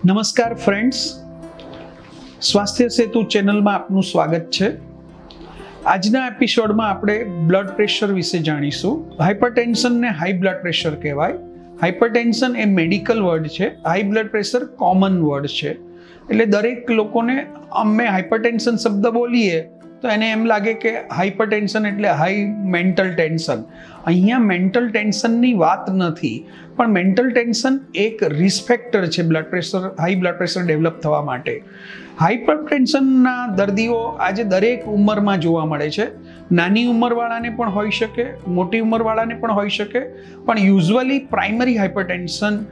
નમસ્કાર ફ્રેન્ડ્સ, સ્વાસ્થ્ય સેતુ ચેનલમાં આપનું સ્વાગત છે. આજના એપિસોડમાં આપણે બ્લડ પ્રેશર વિશે જાણીશું. હાઇપરટેન્શનને હાઈ બ્લડ પ્રેશર કહેવાય. હાઇપરટેન્શન એ મેડિકલ વર્ડ છે, high blood pressure common word છે. એટલે દરેક લોકોને અમે હાઇપરટેન્શન શબ્દ બોલીએ તો એને એમ લાગે કે હાઇપરટેન્શન એટલે હાઈ મેન્ટલ ટેન્શન. અહીંયા મેન્ટલ ટેન્શનની વાત નથી, પણ મેન્ટલ ટેન્શન એક રિસ્ક ફેક્ટર છે blood pressure, high blood pressure develop થવા માટે. હાઇપરટેન્શનના દર્દીઓ આજે દરેક ઉંમરમાં જોવા મળે છે. નાની ઉંમરવાળાને પણ હોઈ શકે, મોટી ઉંમરવાળાને પણ હોઈ શકે, પણ યુઝ્યુઅલી પ્રાઇમરી હાઇપરટેન્શન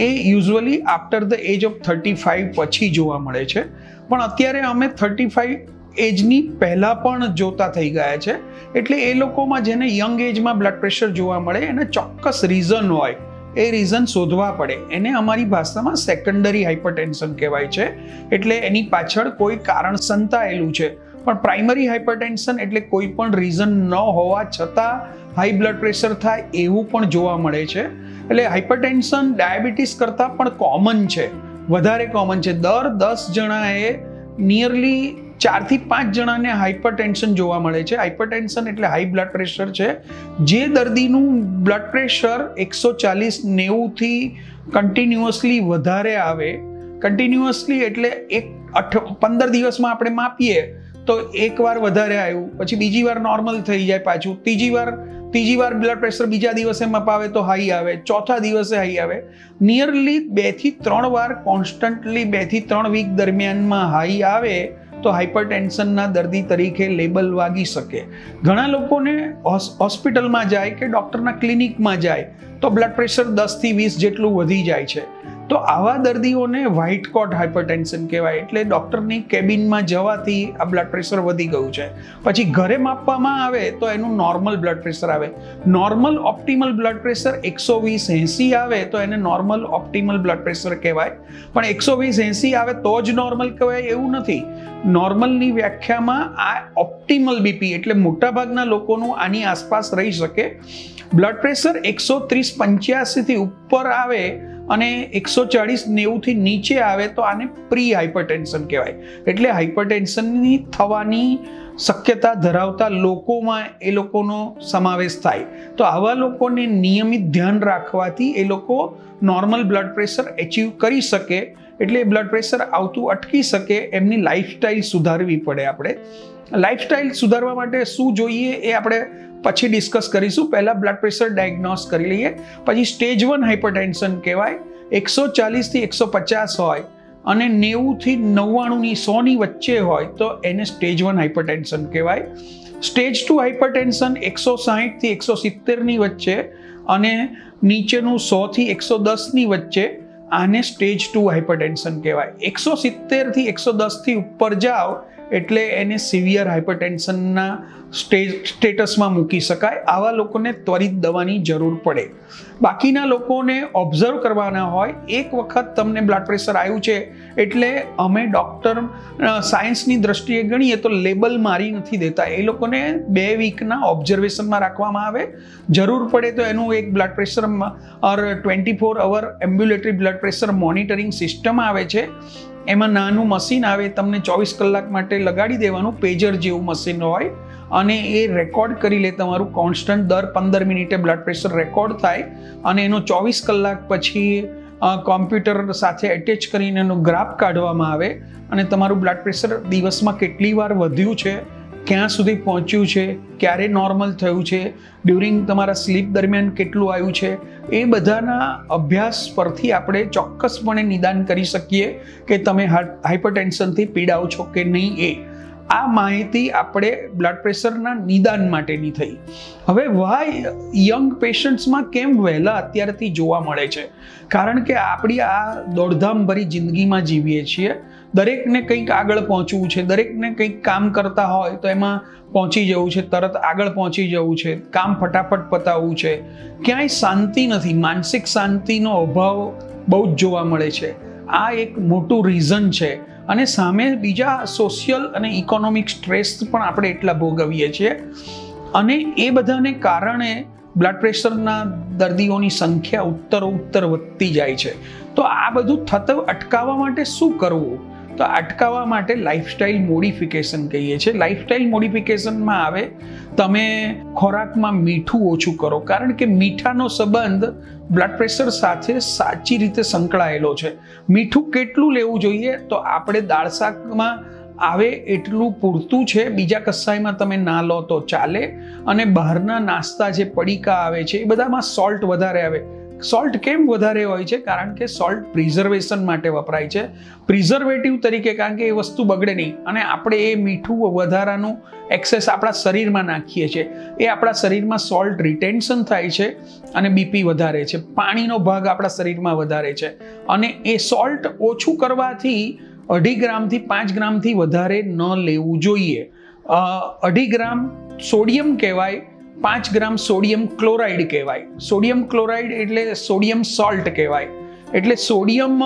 એ usually after the age of 35 પછી જોવા મળે છે. પણ અત્યારે અમે 35 એજની પહેલાં પણ જોતા થઈ ગયા છે. એટલે એ લોકોમાં જેને યંગ એજમાં બ્લડ પ્રેશર જોવા મળે એને ચોક્કસ રીઝન હોય, એ રીઝન શોધવા પડે. એને અમારી ભાષામાં સેકન્ડરી હાઇપરટેન્શન કહેવાય છે. એટલે એની પાછળ કોઈ કારણ સંતાયેલું છે. પણ પ્રાઇમરી હાઇપરટેન્શન એટલે કોઈ પણ રીઝન ન હોવા છતાં હાઈ બ્લડ પ્રેશર થાય એવું પણ જોવા મળે છે. એટલે હાઇપરટેન્શન ડાયાબિટીસ કરતાં પણ કોમન છે, વધારે કોમન છે. દર 10 જણાએ નિયરલી 4 થી 5 જણાને હાઇપરટેન્શન જોવા મળે છે. હાઇપરટેન્શન એટલે હાઈ બ્લડ પ્રેશર છે. જે દર્દીનું બ્લડ પ્રેશર 140/90 થી કન્ટિન્યુઅસલી વધારે આવે, કન્ટિન્યુઅસલી એટલે 15 દિવસમાં આપણે માપીએ તો એકવાર વધારે આવ્યું, પછી બીજી વાર નોર્મલ થઈ જાય, પાછું ત્રીજી વાર બ્લડ પ્રેશર બીજા દિવસે મપાવે તો હાઈ આવે, ચોથા દિવસે હાઈ આવે. નિયરલી 2 થી 3 વાર કોન્સ્ટન્ટલી 2 થી 3 વીક દરમિયાનમાં હાઈ આવે તો હાઇપરટેન્શનના દર્દી તરીકે લેબલ વાગી શકે. ઘણા લોકોને હોસ્પિટલમાં જાય કે ડૉક્ટરના ક્લિનિકમાં જાય તો બ્લડ પ્રેશર 10 થી 20 જેટલું વધી જાય છે. તો આવા દર્દીઓને વ્હાઇટ કોટ હાઇપરટેન્શન કહેવાય. એટલે ડૉક્ટરની કેબિનમાં જવાથી આ બ્લડ પ્રેશર વધી ગયું છે. પછી ઘરે માપવામાં આવે તો એનું નોર્મલ બ્લડ પ્રેશર આવે. નોર્મલ ઓપ્ટિમલ બ્લડ પ્રેશર 120/80 આવે તો એને નોર્મલ ઓપ્ટિમલ બ્લડ પ્રેશર કહેવાય. પણ 120/80 આવે તો જ નોર્મલ કહેવાય એવું નથી. નોર્મલની વ્યાખ્યામાં આ ઓપ્ટિમલ બીપી એટલે મોટાભાગના લોકોનું આની આસપાસ રહી શકે. બ્લડ પ્રેશર 130/85 થી ઉપર આવે અને 140/90 થી નીચે આવે તો આને પ્રી હાઇપરટેન્શન કહેવાય. એટલે હાઇપરટેન્શનની થવાની શક્યતા ધરાવતા લોકોમાં એ લોકોનો સમાવેશ થાય. તો આવા લોકોને નિયમિત ધ્યાન રાખવાથી એ લોકો નોર્મલ બ્લડ પ્રેશર એચીવ કરી શકે. એટલે બ્લડ પ્રેશર આવતું અટકી શકે. એમની લાઈફસ્ટાઈલ સુધારવી પડે. આપણે લાઈફસ્ટાઈલ સુધારવા માટે શું જોઈએ એ આપણે પછી ડિસ્કસ કરીશું. પહેલાં બ્લડ પ્રેશર ડાયગ્નોસ કરી લઈએ. પછી સ્ટેજ 1 હાઇપરટેન્શન કહેવાય. 140 થી 150 હોય અને 90 થી 99 100 વચ્ચે હોય તો એને સ્ટેજ 1 હાઇપરટેન્શન કહેવાય. સ્ટેજ 2 હાઇપરટેન્શન 160 થી 170 વચ્ચે અને નીચેનું 100 થી 110 વચ્ચે, આને સ્ટેજ 2 હાઇપરટેન્શન કહેવાય. 170 થી 110 થી ઉપર જાઓ એટલે એને સિવિયર હાઇપરટેન્શનના સ્ટેટસમાં મૂકી શકાય. આવા લોકોને ત્વરિત દવાની જરૂર પડે. બાકીના લોકોને ઓબ્ઝર્વ કરવાના હોય. એક વખત તમને બ્લડ પ્રેશર આવ્યું છે એટલે અમે ડૉક્ટર સાયન્સની દ્રષ્ટિએ ગણીએ તો લેબલ મારી નથી દેતા. એ લોકોને 2 વીકના ઓબ્ઝર્વેશનમાં રાખવામાં આવે. જરૂર પડે તો એનું એક blood pressure 24 hour ambulatory blood pressure monitoring system આવે છે. એમાં નાનું મશીન આવે, તમને 24 કલાક માટે લગાડી દેવાનું, પેજર જેવું મશીન હોય અને એ રેકોર્ડ કરી લે તમારું કોન્સ્ટન્ટ. દર 15 મિનિટે બ્લડ પ્રેશર રેકોર્ડ થાય અને એનો 24 કલાક પછી કોમ્પ્યુટર સાથે એટેચ કરીને એનો ગ્રાફ કાઢવામાં આવે અને તમારું બ્લડ પ્રેશર દિવસમાં કેટલી વાર વધ્યું છે, ક્યાં સુધી પહોંચ્યું છે, ક્યારે નોર્મલ થયું છે, ડ્યુરિંગ તમારા સ્લીપ દરમિયાન કેટલું આવ્યું છે, એ બધાના અભ્યાસ પરથી આપણે ચોક્કસપણે નિદાન કરી શકીએ કે તમે હાઇપરટેન્શનથી પીડાઓ છો કે નહીં. આ માહિતી આપણે બ્લડ પ્રેશરના નિદાન માટેની થઈ. હવે વાય યંગ પેશન્ટ્સમાં કેમ વહેલા અત્યારથી જોવા મળે છે? કારણ કે આપણી આ દોડધામભરી જિંદગીમાં જીવીએ છીએ. દરેકને કંઈક આગળ પહોંચવું છે, દરેકને કંઈક કામ કરતા હોય તો એમાં પહોંચી જવું છે, તરત આગળ પહોંચી જવું છે, કામ ફટાફટ પતાવવું છે. ક્યાંય શાંતિ નથી. માનસિક શાંતિનો અભાવ બહુ જ જોવા મળે છે. આ એક મોટું રીઝન છે. અને સામે બીજા સોશિયલ અને ઇકોનોમિક સ્ટ્રેસ પણ આપણે એટલા ભોગવીએ છીએ. અને એ બધાને કારણે બ્લડ પ્રેશરના દર્દીઓની સંખ્યા ઉત્તરોત્તર વધતી જાય છે. તો આ બધું થતું અટકાવવા માટે શું કરવું? તો અટકાવવા માટે લાઇફસ્ટાઇલ મોડિફિકેશન કહીએ છીએ. લાઇફસ્ટાઇલ મોડિફિકેશનમાં આવે તમે ખોરાકમાં મીઠું ઓછું કરો, કારણ કે મીઠાનો સંબંધ બ્લડ પ્રેશર સાથે સાચી રીતે સંકળાયેલો છે. મીઠું કેટલું લેવું જોઈએ? તો આપણે દાળ શાકમાં આવે એટલું પૂરતું છે, બીજા કશાયમાં તમે ના લો તો ચાલે. અને બહારના નાસ્તા જે પડીકા આવે છે એ બધામાં સોલ્ટ વધારે આવે. સોલ્ટ કેમ વધારે હોય છે? કારણ કે સોલ્ટ પ્રિઝર્વેશન માટે વપરાય છે, પ્રિઝર્વેટિવ તરીકે, કારણ કે એ વસ્તુ બગડે નહીં. અને આપણે એ મીઠું વધારાનું એક્સેસ આપણા શરીરમાં નાખીએ છીએ, એ આપણા શરીરમાં સોલ્ટ રિટેન્શન થાય છે અને બીપી વધારે છે, પાણીનો ભાગ આપણા શરીરમાં વધારે છે. અને એ સોલ્ટ ઓછું કરવાથી 2.5 ગ્રામથી 5 ગ્રામથી વધારે ન લેવું જોઈએ. 2.5 ગ્રામ સોડિયમ કહેવાય, 5 ગ્રામ સોડિયમ ક્લોરાઇડ કહેવાય. સોડિયમ ક્લોરાઇડ એટલે સોડિયમ સોલ્ટ કહેવાય. એટલે સોડિયમ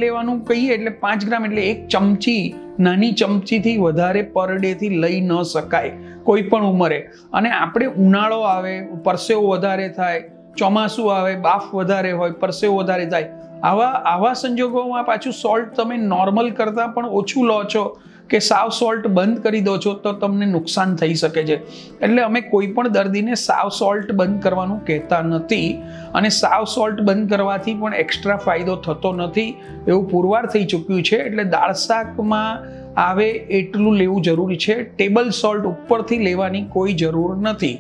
લેવાનું કહીએ એટલે 5 ગ્રામ એટલે 1 ચમચી, નાની ચમચીથી વધારે પર ડેથી લઈ ન શકાય કોઈ પણ ઉંમરે. અને આપણે ઉનાળો આવે, પરસેવો વધારે થાય, ચોમાસું આવે, બાફ વધારે હોય, પરસેવો વધારે થાય, આવા સંજોગોમાં પાછું સોલ્ટ તમે નોર્મલ કરતાં પણ ઓછું લો છો કે સાવ સોલ્ટ બંધ કરી દો છો તો તમને નુકસાન થઈ શકે છે. એટલે અમે કોઈ પણ દર્દીને સાવ સોલ્ટ બંધ કરવાનું કહેતા નથી. અને સાવ સોલ્ટ બંધ કરવાથી પણ એક્સ્ટ્રા ફાયદો થતો નથી એવું પુરવાર થઈ ચૂક્યું છે. એટલે દાળ શાકમાં આવે એટલું લેવું જરૂરી છે. ટેબલ સોલ્ટ ઉપરથી લેવાની કોઈ જરૂર નથી.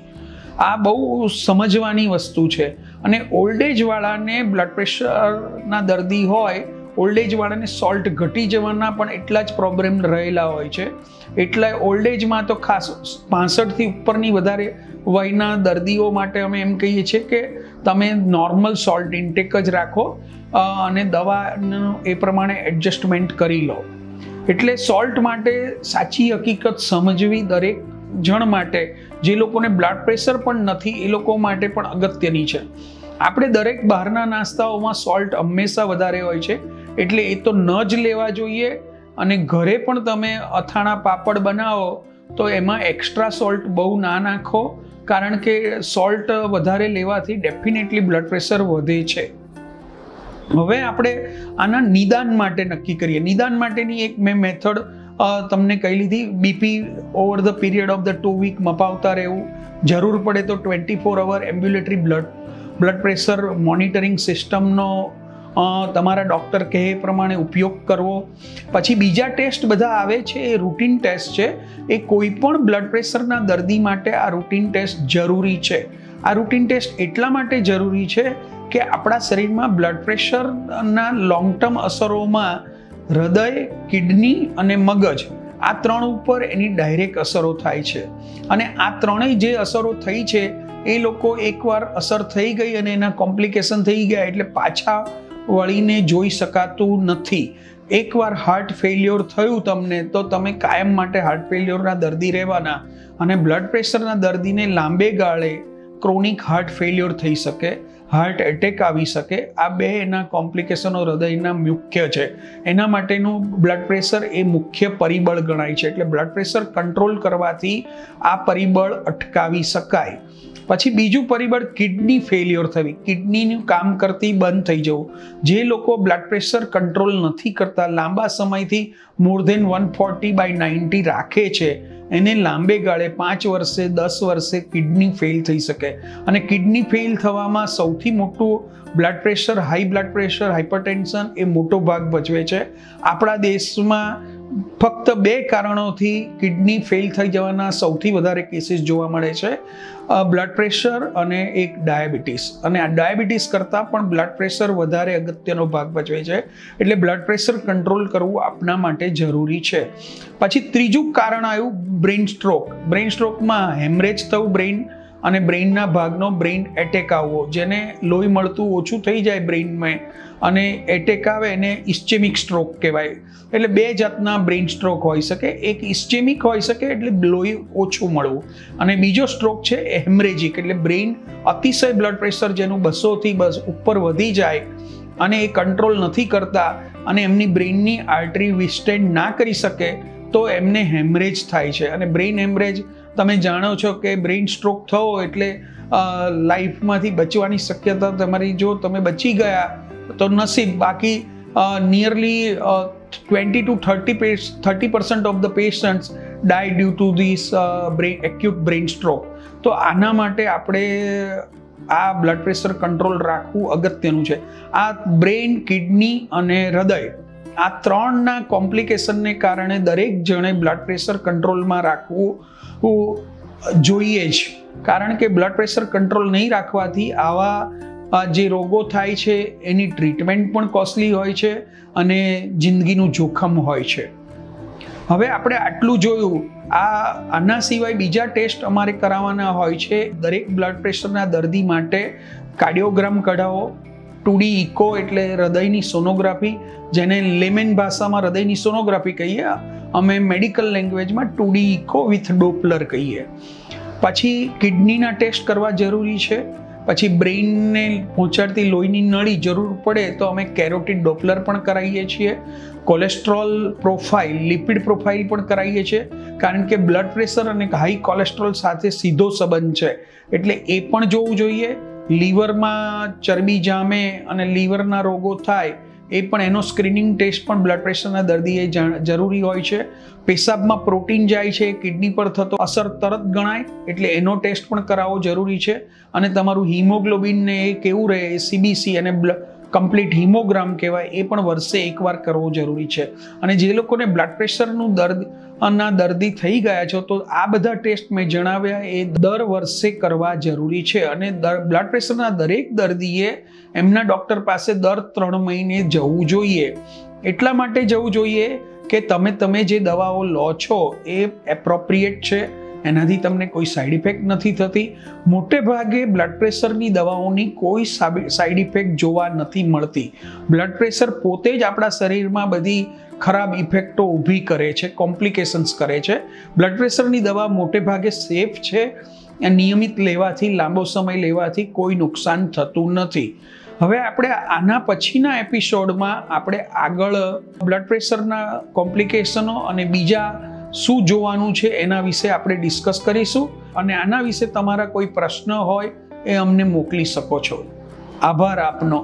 આ બહુ સમજવાની વસ્તુ છે. અને ઓલ્ડ એજ વાળાને બ્લડ પ્રેશરના દર્દી હોય, ઓલ્ડ એજ વાળાને સોલ્ટ ઘટી જવાના પણ એટલા જ પ્રોબ્લેમ રહેલા હોય છે. એટલે ઓલ્ડ એજમાં તો ખાસ 65થી ઉપરની વધારે વયના દર્દીઓ માટે અમે એમ કહીએ છીએ કે તમે નોર્મલ સોલ્ટ ઇન્ટેક જ રાખો અને દવાનું એ પ્રમાણે એડજસ્ટમેન્ટ કરી લો. એટલે સોલ્ટ માટે સાચી હકીકત સમજવી દરેક જણ માટે, જે લોકોને બ્લડ પ્રેશર પણ નથી એ લોકો માટે પણ અગત્યની છે. આપણે દરેક બહારના નાસ્તાઓમાં સોલ્ટ હંમેશા વધારે હોય છે, એટલે એ તો ન જ લેવા જોઈએ. અને ઘરે પણ તમે અથાણા પાપડ બનાવો તો એમાં એક્સ્ટ્રા સોલ્ટ બહુ ના નાખો, કારણ કે સોલ્ટ વધારે લેવાથી ડેફિનેટલી બ્લડ પ્રેશર વધે છે. હવે આપણે આના નિદાન માટે નક્કી કરીએ. નિદાન માટેની એક મેં મેથડ તમને કહી લીધી. BP over the period of the 2 week મપાવતા રહેવું, જરૂર પડે તો 24 hour ambulatory blood pressure monitoring સિસ્ટમનો તમારા ડૉક્ટર કહે એ પ્રમાણે ઉપયોગ કરવો. પછી બીજા ટેસ્ટ બધા આવે છે એ રૂટીન ટેસ્ટ છે. એ કોઈ પણ બ્લડ પ્રેશરના દર્દી માટે આ રૂટીન ટેસ્ટ જરૂરી છે. આ રૂટીન ટેસ્ટ એટલા માટે જરૂરી છે કે આપણા શરીરમાં બ્લડ પ્રેશરના લોંગ ટર્મ અસરોમાં હૃદય, કિડની અને મગજ આ 3 ઉપર એની ડાયરેક્ટ અસરો થાય છે. અને આ ત્રણેય જે અસરો થઈ છે એ લોકો એકવાર અસર થઈ ગઈ અને એના કોમ્પ્લિકેશન થઈ ગયા એટલે પાછા વળીને જોઈ શકાતું નથી. એકવાર હાર્ટ ફેલ્યોર થયું તમને તો તમે કાયમ માટે હાર્ટ ફેલ્યોરના દર્દી રહેવાના. અને બ્લડ પ્રેશરના દર્દીને લાંબે ગાળે ક્રોનિક હાર્ટ ફેલ્યોર થઈ શકે, હાર્ટ એટેક આવી શકે. આ બે એના કોમ્પ્લિકેશનો હૃદયના મુખ્ય છે. એના માટેનું બ્લડ પ્રેશર એ મુખ્ય પરિબળ ગણાય છે. એટલે બ્લડ પ્રેશર કંટ્રોલ કરવાથી આ પરિબળ અટકાવી શકાય. પછી બીજું પરિબળ કિડની ફેલ્યોર થવી, કિડનીનું કામ કરતી બંધ થઈ જવું. જે લોકો બ્લડ પ્રેશર કંટ્રોલ નથી કરતા, લાંબા સમયથી મોર ધેન 140/90 રાખે છે, એને લાંબે ગાળે 5 વર્ષે 10 વર્ષે કિડની ફેલ થઈ શકે. અને કિડની ફેલ થવામાં સૌથી મોટું blood pressure, high blood pressure, hypertension એ મોટો ભાગ ભજવે છે. આપણા દેશમાં ફક્ત 2 કારણોથી કિડની ફેલ થઈ જવાના સૌથી વધારે કેસીસ જોવા મળે છે, બ્લડ પ્રેશર અને એક ડાયાબિટીસ. અને આ ડાયાબિટીસ કરતાં પણ બ્લડ પ્રેશર વધારે અગત્યનો ભાગ ભજવે છે. એટલે બ્લડ પ્રેશર કંટ્રોલ કરવું આપના માટે જરૂરી છે. પછી ત્રીજું કારણ આવ્યું બ્રેઇન સ્ટ્રોક. બ્રેઇન સ્ટ્રોકમાં હેમરેજ થવું બ્રેઇન અને બ્રેઇનના ભાગનો બ્રેઇન એટેક આવવો, જેને લોહી મળતું ઓછું થઈ જાય બ્રેઇનમાં અને એટેક આવે એને ઇસ્ચેમિક સ્ટ્રોક કહેવાય. એટલે 2 જાતના બ્રેઇન સ્ટ્રોક હોઈ શકે. એક ઇસ્ચેમિક હોઈ શકે એટલે લોહી ઓછું મળવું, અને બીજો સ્ટ્રોક છે હેમરેજિક એટલે બ્રેઇન અતિશય બ્લડ પ્રેશર જેનું 200થી ઉપર વધી જાય અને એ કંટ્રોલ નથી કરતા અને એમની બ્રેઇનની આર્ટરી વિસ્ટેન્ડ ના કરી શકે તો એમને હેમરેજ થાય છે. અને બ્રેઇન હેમરેજ તમે જાણો છો કે બ્રેઇન સ્ટ્રોક થવો એટલે લાઈફમાંથી બચવાની શક્યતા તમારી, જો તમે બચી ગયા તો નસીબ, બાકી nearly 20 to 30% of the patients die due to this acute brain stroke. તો આના માટે આપણે આ બ્લડ પ્રેશર કંટ્રોલ રાખવું અગત્યનું છે. આ બ્રેઇન, કિડની અને હૃદય, આ ત્રણના કોમ્પ્લિકેશનને કારણે દરેક જણે બ્લડ પ્રેશર કંટ્રોલમાં રાખવું જોઈએ જ. કારણ કે બ્લડ પ્રેશર કંટ્રોલ નહીં રાખવાથી આવા જે રોગો થાય છે એની ટ્રીટમેન્ટ પણ કોસ્ટલી હોય છે અને જિંદગીનું જોખમ હોય છે. હવે આપણે આટલું જોયું. આના સિવાય બીજા ટેસ્ટ અમારે કરાવવાના હોય છે. દરેક બ્લડ પ્રેશરના દર્દી માટે કાર્ડિયોગ્રામ કઢાવો, 2D ઇકો એટલે હૃદયની સોનોગ્રાફી, જેને લેમેન ભાષામાં હૃદયની સોનોગ્રાફી કહીએ, અમે મેડિકલ લેંગ્વેજમાં 2D ઇકો વિથ ડોપલર કહીએ. પછી કિડનીના ટેસ્ટ કરવા જરૂરી છે. પછી બ્રેઇનને પહોંચાડતી લોહીની નળી જરૂર પડે તો અમે કેરોટિડ ડોપલર પણ કરાવીએ છીએ. કોલેસ્ટ્રોલ પ્રોફાઇલ, લિપિડ પ્રોફાઇલ પણ કરાવીએ છીએ, કારણ કે બ્લડ પ્રેશર અને હાઈ કોલેસ્ટ્રોલ સાથે સીધો સંબંધ છે, એટલે એ પણ જોવું જોઈએ. લીવરમાં ચરબી જામે અને લીવરના રોગો થાય એ પણ એનો સ્ક્રીનિંગ ટેસ્ટ પણ બ્લડ પ્રેશરના દર્દીએ જરૂરી હોય છે. પેશાબમાં પ્રોટીન જાય છે, કિડની પર થતો અસર તરત ગણાય, એટલે એનો ટેસ્ટ પણ કરાવવો જરૂરી છે. અને તમારું હિમોગ્લોબિનને એ કેવું રહે, CBC અને કમ્પ્લીટ હિમોગ્રામ કહેવાય, એ પણ વર્ષે એકવાર કરવો જરૂરી છે. અને જે લોકોને બ્લડ પ્રેશરનું દર્દી થઈ ગયા છો, તો આ બધા ટેસ્ટ મેં જણાવ્યા એ દર વર્ષે કરવા જરૂરી છે. અને બ્લડ પ્રેશરના દરેક દર્દીએ એમના ડૉક્ટર પાસે દર 3 મહિને જવું જોઈએ. એટલા માટે જવું જોઈએ કે તમે જે દવાઓ લો છો એ એપ્રોપ્રિએટ છે, એનાથી તમને કોઈ સાઈડ ઇફેક્ટ નથી થતી. મોટે ભાગે બ્લડ પ્રેશરની દવાઓની કોઈ સાઈડ ઇફેક્ટ જોવા નથી મળતી. બ્લડ પ્રેશર પોતે જ આપણા શરીરમાં બધી ખરાબ ઇફેક્ટો ઊભી કરે છે, કોમ્પ્લિકેશન્સ કરે છે. બ્લડ પ્રેશરની દવા મોટે ભાગે સેફ છે. નિયમિત લેવાથી, લાંબો સમય લેવાથી કોઈ નુકસાન થતું નથી. હવે આપણે આના પછીના એપિસોડમાં આપણે આગળ બ્લડ પ્રેશરના કોમ્પ્લિકેશનો અને બીજા શું જોવાનું છે એના વિશે આપણે ડિસ્કસ કરીશું. અને આના વિશે તમારા કોઈ પ્રશ્ન હોય એ અમને મોકલી શકો છો. આભાર આપનો.